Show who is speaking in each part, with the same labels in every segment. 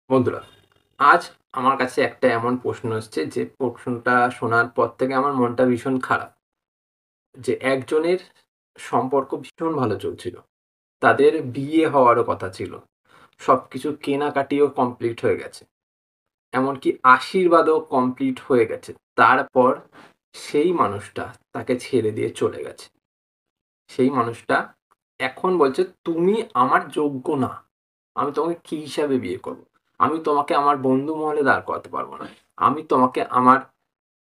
Speaker 1: বন্ধুরা, আজ আমার কাছে একটা এমন প্রশ্ন এসছে যে প্রশ্নটা শোনার পর থেকে আমার মনটা ভীষণ খারাপ। যে একজনের সম্পর্ক ভীষণ ভালো চলছিল। তাদের বিয়ে হওয়ারও কথা ছিল। সবকিছু কেনাকাটিও কমপ্লিট হয়ে গেছে। এমনকি আশীর্বাদও কমপ্লিট হয়ে গেছে। তারপর সেই মানুষটা তাকে ছেড়ে দিয়ে চলে গেছে। সেই মানুষটা এখন বলছে, "তুমি আমার যোগ্য না। আমি তোমাকে কি হিসাবে বিয়ে করব? আমি তোমাকে আমার বন্ধু মহলে দাঁড় করাতে পারব না। আমি তোমাকে আমার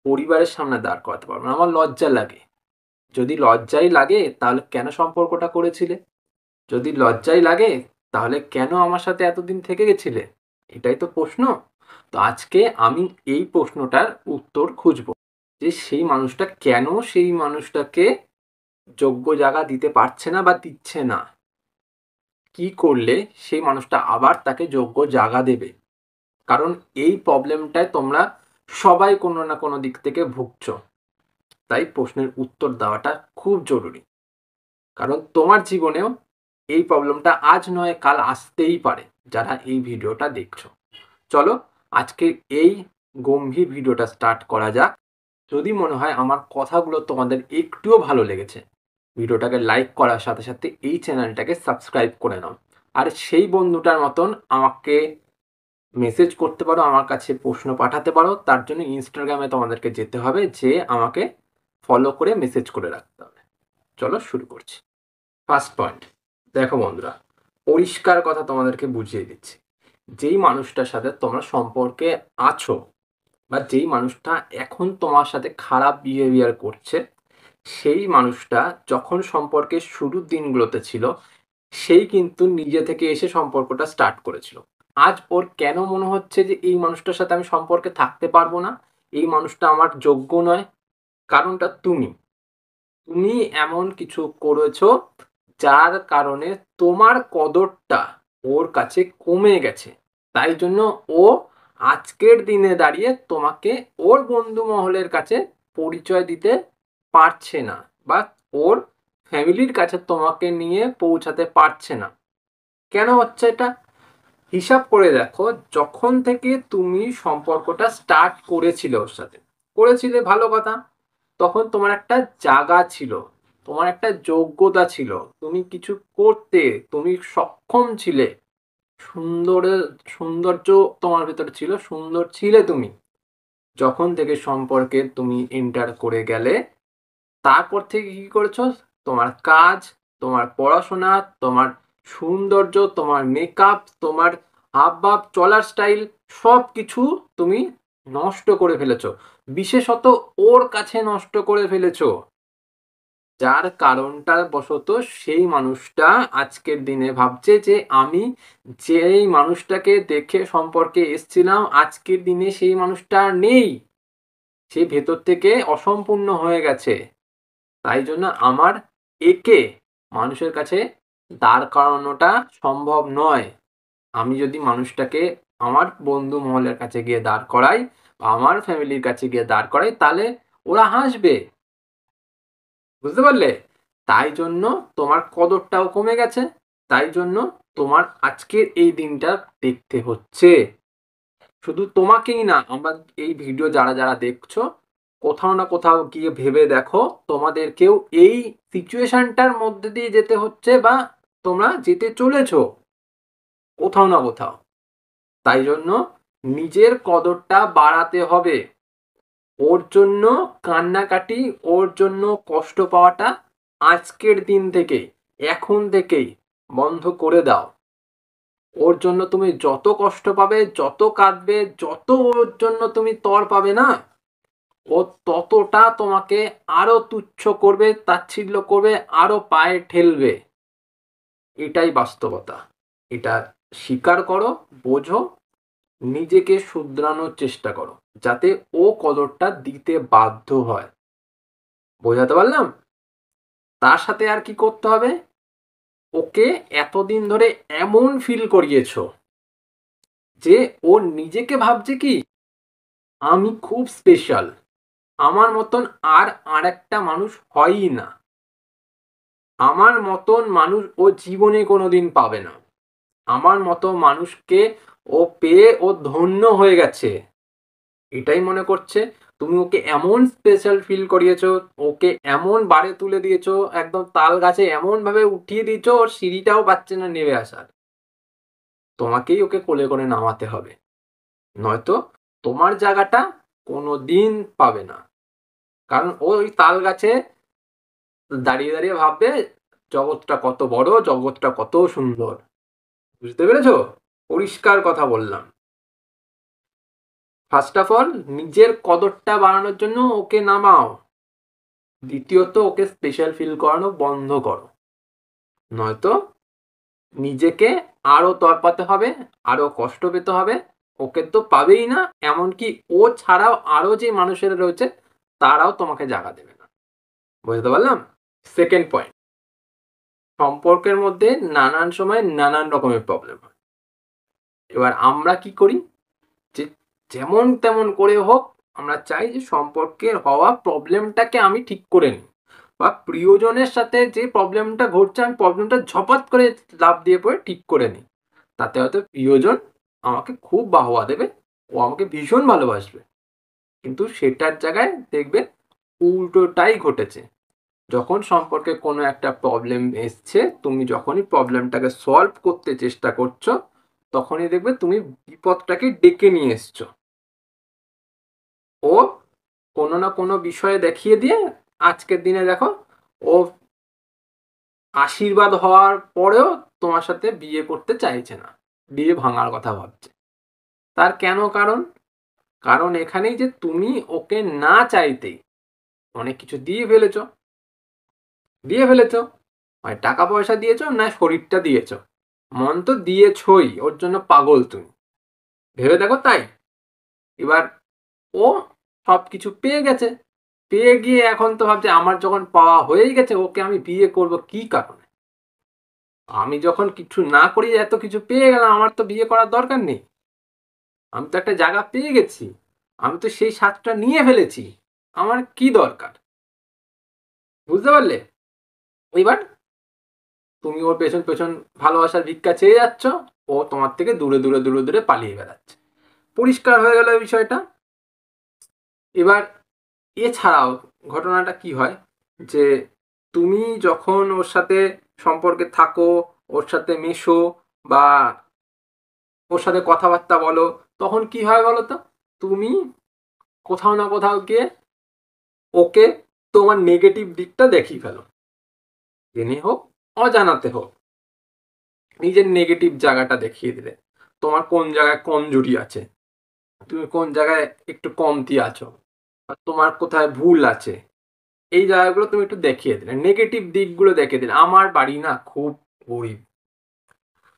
Speaker 1: পরিবারের সামনে দাঁড় করাতে পারব না। আমার লজ্জা লাগে। যদি লজ্জাই লাগে তাহলে কেন সম্পর্কটা করেছিলে? যদি লজ্জাই লাগে তাহলে কেন আমার সাথে এতদিন থেকে গেছিলে?" এটাই তো প্রশ্ন। তো আজকে আমি এই প্রশ্নটার উত্তর খুঁজব। যে সেই মানুষটা কেন সেই মানুষটাকে যোগ্য জায়গা দিতে পারছে না বা দিচ্ছে না? কি করলে সেই মানুষটা আবার তাকে যোগ্য জায়গা দেবে? কারণ এই প্রবলেমটায় তোমরা সবাই কোনো না কোনো দিক থেকে ভুগছো। তাই প্রশ্নের উত্তর দেওয়াটা খুব জরুরি। কারণ তোমার জীবনেও এই প্রবলেমটা আজ নয় কাল আসতেই পারে, যারা এই ভিডিওটা দেখছো। চলো আজকে এই গম্ভীর ভিডিওটা স্টার্ট করা যাক। যদি মনে হয় আমার কথাগুলো তোমাদের একটুও ভালো লেগেছে, ভিডিওটাকে লাইক করার সাথে সাথে এই চ্যানেলটাকে সাবস্ক্রাইব করে নাও। আর সেই বন্ধুটার মতন আমাকে মেসেজ করতে পারো, আমার কাছে প্রশ্ন পাঠাতে পারো। তার জন্য ইনস্টাগ্রামে তোমাদেরকে যেতে হবে, যে আমাকে ফলো করে মেসেজ করে রাখতে হবে। চলো শুরু করছি। ফার্স্ট পয়েন্ট, দেখো বন্ধুরা, পরিষ্কার কথা তোমাদেরকে বুঝিয়ে দিচ্ছি। যেই মানুষটার সাথে তোমরা সম্পর্কে আছো বা যেই মানুষটা এখন তোমার সাথে খারাপ বিহেভিয়ার করছে, সেই মানুষটা যখন সম্পর্কের শুরুর দিনগুলোতে ছিল, সেই কিন্তু নিজে থেকে এসে সম্পর্কটা স্টার্ট করেছিল। আজ ওর কেন মনে হচ্ছে যে এই মানুষটার সাথে আমি সম্পর্কে থাকতে পারবো না, এই মানুষটা আমার যোগ্য নয়? কারণটা তুমি। তুমি এমন কিছু করেছো যার কারণে তোমার কদরটা ওর কাছে কমে গেছে। তাই জন্য ও আজকের দিনে দাঁড়িয়ে তোমাকে ওর বন্ধু মহলের কাছে পরিচয় দিতে পারছে না, বা ওর ফ্যামিলির কাছে তোমাকে নিয়ে পৌঁছাতে পারছে না। কেন হচ্ছে এটা? হিসাব করে দেখো, যখন থেকে তুমি সম্পর্কটা স্টার্ট করেছিলে ওর সাথে, করেছিলে ভালো কথা, তখন তোমার একটা জায়গা ছিল, তোমার একটা যোগ্যতা ছিল, তুমি কিছু করতে তুমি সক্ষম ছিলে, সুন্দরের সৌন্দর্য তোমার ভেতরে ছিল, সুন্দর ছিলে তুমি। যখন থেকে সম্পর্কে তুমি এন্টার করে গেলে, তারপর থেকে কি করেছো? তোমার কাজ, তোমার পড়াশোনা, তোমার সৌন্দর্য, তোমার মেকআপ, তোমার হাবভাব, চলার স্টাইল, সব কিছু তুমি নষ্ট করে ফেলেছো। বিশেষত ওর কাছে নষ্ট করে ফেলেছো। যার কারণটা বশত সেই মানুষটা আজকের দিনে ভাবছে যে আমি যেই মানুষটাকে দেখে সম্পর্কে এসছিলাম, আজকের দিনে সেই মানুষটা আর নেই। সে ভেতর থেকে অসম্পূর্ণ হয়ে গেছে। তাই জন্য আমার একে মানুষের কাছে দাঁড় করানোটা সম্ভব নয়। আমি যদি মানুষটাকে আমার বন্ধু মহলের কাছে গিয়ে দাঁড় করাই বা আমার ফ্যামিলির কাছে গিয়ে দাঁড় করাই, তাহলে ওরা হাসবে। বুঝতে পারলে? তাই জন্য তোমার কদরটাও কমে গেছে। তাই জন্য তোমার আজকের এই দিনটা দেখতে হচ্ছে। শুধু তোমাকেই না, আমার এই ভিডিও যারা যারা দেখছো, কোথাও না কোথাও গিয়ে ভেবে দেখো, তোমাদেরকেও এই সিচুয়েশনটার মধ্যে দিয়ে যেতে হচ্ছে, বা তোমরা যেতে চলেছো কোথাও না কোথাও। তাই জন্য নিজের কদরটা বাড়াতে হবে। ওর জন্য কান্নাকাটি, ওর জন্য কষ্ট পাওয়াটা আজকের দিন থেকে, এখন থেকেই বন্ধ করে দাও। ওর জন্য তুমি যত কষ্ট পাবে, যত কাঁদবে, যত ওর জন্য তুমি তর পাবে না, ও ততটা তোমাকে আরো তুচ্ছ করবে, তাচ্ছিল্য করবে, আরো পায়ে ঠেলবে। এটাই বাস্তবতা। এটা স্বীকার করো, বোঝো, নিজেকে শুধরানোর চেষ্টা করো, যাতে ও কদরটা দিতে বাধ্য হয়। বোঝাতে পারলাম? তার সাথে আর কি করতে হবে? ওকে এতদিন ধরে এমন ফিল করিয়েছো যে ও নিজেকে ভাবছে কি, আমি খুব স্পেশাল, আমার মতন আর আরেকটা মানুষ হয়ই না, আমার মতন মানুষ ও জীবনে কোনোদিন পাবে না, আমার মতো মানুষকে ও পেয়ে ও ধন্য হয়ে গেছে, এটাই মনে করছে। তুমি ওকে এমন স্পেশাল ফিল করিয়েছো, ওকে এমন বারে তুলে দিয়েছো, একদম তাল গাছে এমন ভাবে উঠিয়ে দিয়েছো, ওর সিঁড়িটাও পাচ্ছে না নেমে আসার। তোমাকেই ওকে কোলে করে নামাতে হবে, নয়তো তোমার জায়গাটা কোনোদিন পাবে না। কারণ ও ওই তাল গাছে দাঁড়িয়ে দাঁড়িয়ে ভাববে জগৎটা কত বড়, জগৎটা কত সুন্দর। বুঝতে পেরেছো? পরিষ্কার কথা বললাম। ফার্স্ট অফ অল নিজের কদরটা বাড়ানোর জন্য ওকে নামাও। দ্বিতীয়ত ওকে স্পেশাল ফিল করানো বন্ধ করো, নয়তো নিজেকে আরো তড়পাতে হবে, আরো কষ্ট পেতে হবে। ওকে তো পাবেই না, এমনকি ও ছাড়াও আরো যে মানুষেরা রয়েছে তারাও তোমাকে জায়গা দেবে না। বুঝতে পারলাম? সেকেন্ড পয়েন্ট, সম্পর্কের মধ্যে নানান সময় নানান রকমের প্রবলেম হয়। এবার আমরা কি করি, যে যেমন তেমন করে হোক আমরা চাই যে সম্পর্কের হওয়া প্রবলেমটাকে আমি ঠিক করে নিই, বা প্রিয়জনের সাথে যে প্রবলেমটা ঘটছে আমি প্রবলেমটা ঝপাত করে লাফ দিয়ে পড়ে ঠিক করে নিই। তাতে হয়তো প্রিয়জন আমাকে খুব বাহবা দেবে, ও আমাকে ভীষণ ভালোবাসবে, কিন্তু সেটার জায়গায় দেখবে উল্টোটাই ঘটেছে। যখন সম্পর্কে কোনো একটা প্রবলেম এসছে, তুমি যখনই প্রবলেমটাকে সলভ করতে চেষ্টা করছো, তখনই দেখবে তুমি বিপদটাকে ডেকে নিয়ে এসছো। ও কোনো না কোনো বিষয়ে দেখিয়ে দিয়ে আজকের দিনে দেখো ও আশীর্বাদ হওয়ার পরেও তোমার সাথে বিয়ে করতে চাইছে না, বিয়ে ভাঙার কথা ভাবছে। তার কেন কারণ? কারণ এখানেই যে তুমি ওকে না চাইতেই অনেক কিছু দিয়ে ফেলেছো। হয় টাকা পয়সা দিয়েছো, না শরীরটা দিয়েছো। মন তো দিয়েছই, ওর জন্য পাগল তুমি, ভেবে দেখো তাই। এবার ও সবকিছু পেয়ে গেছে, পেয়ে গিয়ে এখন তো ভাবছে আমার যখন পাওয়া হয়েই গেছে ওকে আমি বিয়ে করব কি কারণে? আমি যখন কিছু না করি এত কিছু পেয়ে গেলাম, আমার তো বিয়ে করার দরকার নেই। আমি তো একটা জায়গা পেয়ে গেছি, আমি তো সেই স্বাদটা নিয়ে ফেলেছি, আমার কি দরকার? বুঝতে পারলে? এবার তুমি ওর পেছন পেছন ভালোবাসার ভিক্ষা চেয়ে যাচ্ছ, ও তোমার থেকে দূরে দূরে দূরে দূরে পালিয়ে বেড়াচ্ছে। পরিষ্কার হয়ে গেল এই বিষয়টা। এবার এছাড়াও ঘটনাটা কি হয়, যে তুমি যখন ওর সাথে সম্পর্কে থাকো, ওর সাথে মেশো, বা ওর সাথে কথাবার্তা বলো, তখন কি হয় বলো তো? তুমি কোথাও না কোথাও গিয়ে ওকে তোমার নেগেটিভ দিকটা দেখিয়ে ফেলো, জেনে হোক অজানাতে হোক। নিজের নেগেটিভ জায়গাটা দেখিয়ে দিলে, তোমার কোন জায়গায় কমজোরি আছে, তুমি কোন জায়গায় একটু কমতি আছো, আর তোমার কোথায় ভুল আছে, এই জায়গাগুলো তুমি একটু দেখিয়ে দিলে, নেগেটিভ দিকগুলো দেখিয়ে দিলে। আমার বাড়ি না খুব গরিব,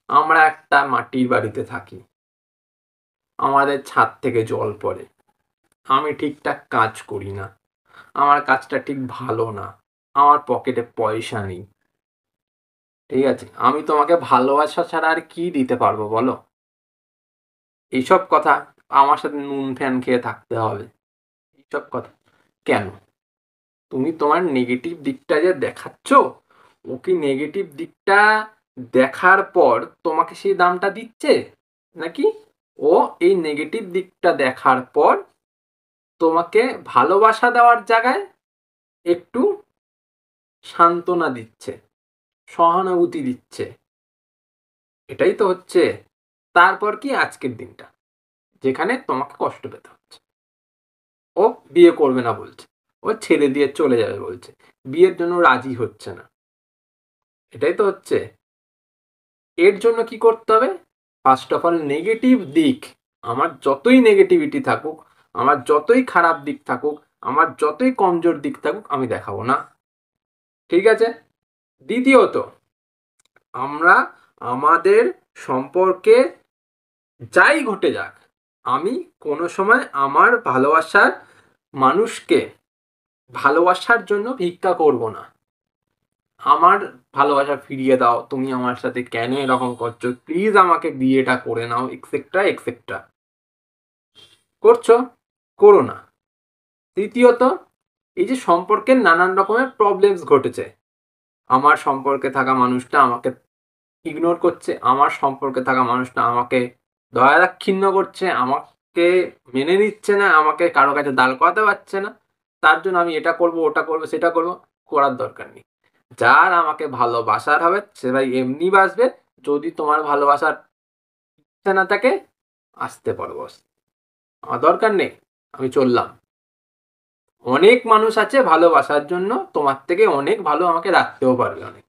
Speaker 1: আমরা একটা মাটির বাড়িতে থাকি, আমাদের ছাদ থেকে জল পড়ে, আমি ঠিকঠাক কাজ করি না, আমার কাজটা ঠিক ভালো না, আমার পকেটে পয়সা নেই, ঠিক আছে, আমি তোমাকে ভালোবাসা ছাড়া আর কি দিতে পারবো বলো? এইসব কথা, আমার সাথে নুন ফ্যান খেয়ে থাকতে হবে, এইসব কথা কেন? তুমি তোমার নেগেটিভ দিকটা যে দেখাচ্ছ, ও কি নেগেটিভ দিকটা দেখার পর তোমাকে সেই দামটা দিচ্ছে, নাকি ও এই নেগেটিভ দিকটা দেখার পর তোমাকে ভালোবাসা দেওয়ার জায়গায় একটু সান্ত্বনা দিচ্ছে, সহানুভূতি দিচ্ছে? এটাই তো হচ্ছে। তারপর কি আজকের দিনটা, যেখানে তোমাকে কষ্ট পেতে হচ্ছে। ও বিয়ে করবে না বলছে, ও ছেড়ে দিয়ে চলে যাবে বলছে, বিয়ের জন্য রাজি হচ্ছে না। এটাই তো হচ্ছে। এর জন্য কি করতে হবে? ফার্স্ট অফ অল নেগেটিভ দিক, আমার যতই নেগেটিভিটি থাকুক, আমার যতই খারাপ দিক থাকুক, আমার যতই কমজোর দিক থাকুক, আমি দেখাবো না, ঠিক আছে? দ্বিতীয়ত, আমরা আমাদের সম্পর্কে যাই ঘটে যাক, আমি কোনো সময় আমার ভালোবাসার মানুষকে ভালোবাসার জন্য ভিক্ষা করব না। আমার ভালোবাসা ফিরিয়ে দাও, তুমি আমার সাথে কেন এরকম করছো, প্লিজ আমাকে বিয়েটা করে নাও, এক্সেট্রা এক্সেট্রা। করছো? করো না। তৃতীয়ত, এই যে সম্পর্কের নানান রকমের প্রবলেমস ঘটেছে, আমার সম্পর্কে থাকা মানুষটা আমাকে ইগনোর করছে, আমার সম্পর্কে থাকা মানুষটা আমাকে দয়া দাক্ষিণ্য করছে, আমাকে মেনে নিচ্ছে না, আমাকে কারো কাছে দাঁড় করাতে পারছে না, তার জন্য আমি এটা করব, ওটা করব, সেটা করব, করার দরকার নেই। যার আমাকে ভালোবাসার হবে সে ভাই এমনি বাসবে। যদি তোমার ভালোবাসার ইচ্ছা না থাকে, আসতে পারো বস। আমার দরকার নেই, আমি চললাম। অনেক মানুষ আছে ভালোবাসার জন্য তোমার থেকে অনেক ভালো আমাকে রাখতেও পারবে অনেক।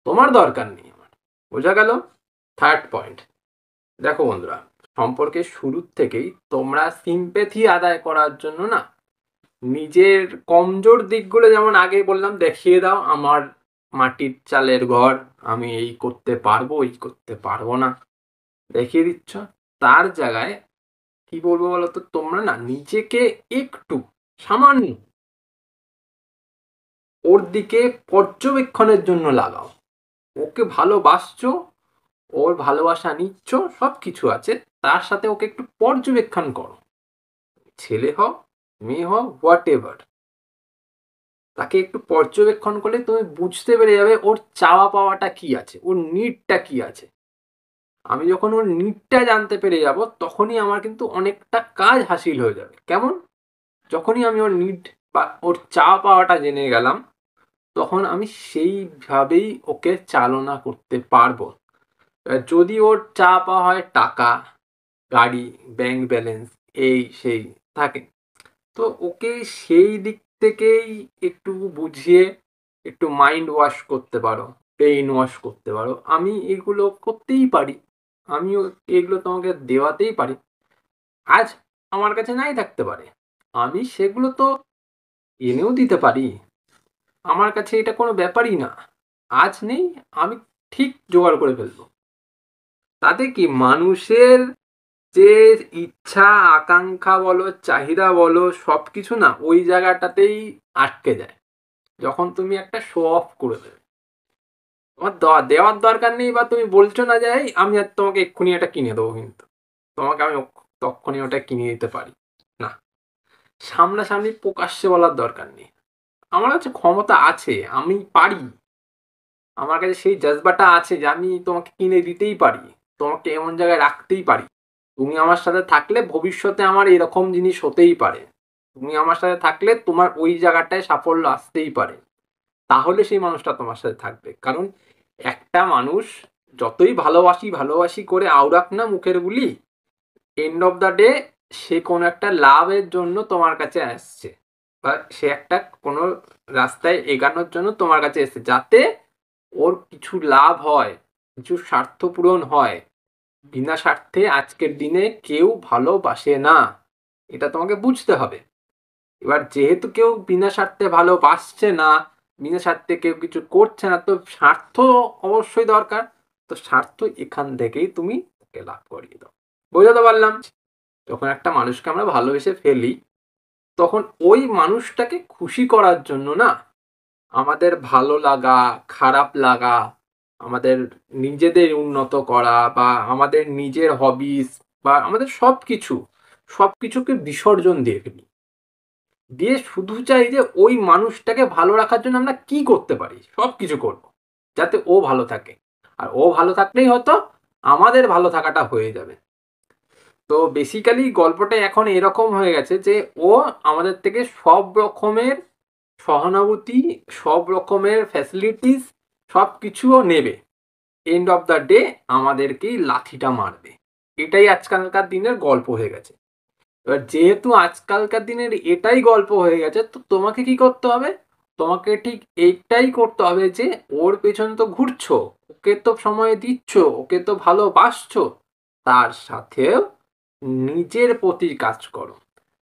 Speaker 1: তোমার দরকার নেই আমার। বোঝা গেল? Third point. দেখো বন্ধুরা, সম্পর্কের শুরুর থেকেই তোমরা সিম্প্যাথি আদায় করার জন্য না, নিজের কমজোর দিকগুলো যেমন আগেই বললাম দেখিয়ে দাও, আমার মাটির চালের ঘর, আমি এই করতে পারবো, এই করতে পারবো না, দেখিয়ে দিচ্ছ। তার জায়গায় কি বলবো বলতো, তোমরা না নিজেকে একটু সামান্য ওর দিকে পর্যবেক্ষণের জন্য লাগাও। ওকে ভালোবাসছো, ওর ভালোবাসা নিচ্ছ, সব কিছু আছে, তার সাথে ওকে একটু পর্যবেক্ষণ করো। ছেলে হও, মেয়ে হও, হোয়াট এভার, তাকে একটু পর্যবেক্ষণ করলে তুমি বুঝতে পেরে যাবে ওর চাওয়া পাওয়াটা কি আছে, ওর নিডটা কি আছে। আমি যখন ওর নিডটা জানতে পেরে যাব, তখনই আমার কিন্তু অনেকটা কাজ হাসিল হয়ে যাবে। কেমন? যখনই আমি ওর নিড বা ওর চাওয়া পাওয়াটা জেনে গেলাম, তখন আমি সেইভাবেই ওকে চালনা করতে পারবো। যদি ওর চাওয়া পাওয়া হয় টাকা, গাড়ি, ব্যাংক ব্যালেন্স, এই সেই থাকে, তো ওকে সেই দিক থেকেই একটু বুঝিয়ে একটু মাইন্ড ওয়াশ করতে পারো, ব্রেইন ওয়াশ করতে পারো। আমি এগুলো করতেই পারি, আমিও এগুলো তোমাকে দেওয়াতেই পারি। আজ আমার কাছে নাই থাকতে পারে, আমি সেগুলো তো এনেও দিতে পারি। আমার কাছে এটা কোনো ব্যাপারই না। আজ নেই, আমি ঠিক জোগাড় করে ফেলবো। তাতে কি, মানুষের যে ইচ্ছা আকাঙ্ক্ষা বলো, চাহিদা বলো, সবকিছু না ওই জায়গাটাতেই আটকে যায়। যখন তুমি একটা শো অফ করে দেবে, তোমার দেওয়ার দরকার নেই, বা তুমি বলছো না যে "এই, আমি আর তোমাকে এক্ষুনি এটা কিনে দেবো", কিন্তু তোমাকে আমি তক্ষুনি ওটা কিনে দিতে পারি না। সামনাসামনি প্রকাশ্যে বলার দরকার নেই, আমার কাছে ক্ষমতা আছে, আমি পারি, আমার কাছে সেই জজবাটা আছে যে আমি তোমাকে কিনে দিতেই পারি, তোমাকে এমন জায়গায় রাখতেই পারি। তুমি আমার সাথে থাকলে ভবিষ্যতে আমার এরকম জিনিস হতেই পারে, তুমি আমার সাথে থাকলে তোমার ওই জায়গাটায় সাফল্য আসতেই পারে। তাহলে সেই মানুষটা তোমার সাথে থাকবে। কারণ একটা মানুষ যতই ভালোবাসি ভালোবাসি করে আওড়াক না মুখের বুলি, এন্ড অফ দ্য ডে সে কোনো একটা লাভের জন্য তোমার কাছে আসছে, বা সে একটা কোনো রাস্তায় এগানোর জন্য তোমার কাছে এসেছে, যাতে ওর কিছু লাভ হয়, কিছু স্বার্থ পূরণ হয়। বিনা স্বার্থে আজকের দিনে কেউ ভালোবাসে না, এটা তোমাকে বুঝতে হবে। এবার যেহেতু কেউ বিনা স্বার্থে ভালোবাসছে না, বিনা স্বার্থে কেউ কিছু করছে না, তো স্বার্থ অবশ্যই দরকার। তো স্বার্থ এখান থেকেই তুমি তাকে লাভ করিয়ে দাও। বোঝাতে পারলাম? যখন একটা মানুষকে আমরা ভালোবেসে ফেলি, তখন ওই মানুষটাকে খুশি করার জন্য না, আমাদের ভালো লাগা, খারাপ লাগা, আমাদের নিজেদের উন্নত করা, বা আমাদের নিজের হবিস, বা আমাদের সবকিছুকে বিসর্জন দিয়ে ফেলি। দিয়ে শুধু চাই যে ওই মানুষটাকে ভালো রাখার জন্য আমরা কি করতে পারি, সবকিছু করব যাতে ও ভালো থাকে। আর ও ভালো থাকলেই হয়তো আমাদের ভালো থাকাটা হয়ে যাবে। তো বেসিক্যালি গল্পটা এখন এরকম হয়ে গেছে যে ও আমাদের থেকে সব রকমের সহানুভূতি, সব রকমের ফ্যাসিলিটিস, সব কিছুও নেবে। এন্ড অফ দ্য ডে আমাদেরকেই লাথিটা মারবে। এটাই আজকালকার দিনের গল্প হয়ে গেছে। এবার যেহেতু আজকালকার দিনের এটাই গল্প হয়ে গেছে, তো তোমাকে কি করতে হবে? তোমাকে ঠিক এইটাই করতে হবে যে ওর পেছনে তো ঘুরছো, ওকে তো সময় দিচ্ছ, ওকে তো ভালোবাসছো, তার সাথেও নিজের প্রতি কাজ করো।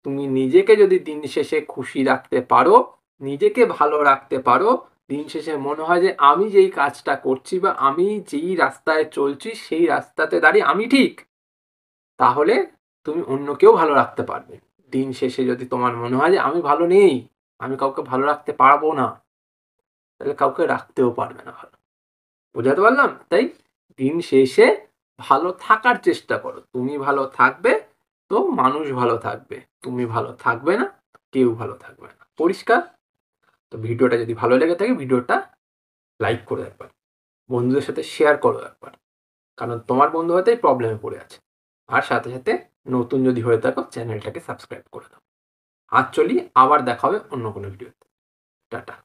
Speaker 1: তুমি নিজেকে যদি দিন শেষে খুশি রাখতে পারো, নিজেকে ভালো রাখতে পারো, দিন শেষে মনে হয় যে আমি যেই কাজটা করছি বা আমি যেই রাস্তায় চলছি সেই রাস্তাতে দাঁড়িয়ে আমি ঠিক, তাহলে তুমি অন্যকেও ভালো রাখতে পারবে। দিন শেষে যদি তোমার মনে হয় যে আমি ভালো নেই, আমি কাউকে ভালো রাখতে পারবো না, তাহলে কাউকে রাখতেও পারবে না ভালো। বোঝাতে পারলাম? তাই দিন শেষে ভালো থাকার চেষ্টা করো। তুমি ভালো থাকবে তো মানুষ ভালো থাকবে, তুমি ভালো থাকবে না কেউ ভালো থাকবে না। পরিষ্কার? তো ভিডিওটা যদি ভালো লেগে থাকে, ভিডিওটা লাইক করো একবার, বন্ধুদের সাথে শেয়ার করো একবার, কারণ তোমার বন্ধু হয়তো এই প্রবলেমে পড়ে আছে। আর সাথে, সাথে নতুন যদি হয়ে থাকো চ্যানেলটাকে সাবস্ক্রাইব করে দাও। আজ চলি, আবার দেখা হবে অন্য কোনো ভিডিওতে। টাটা।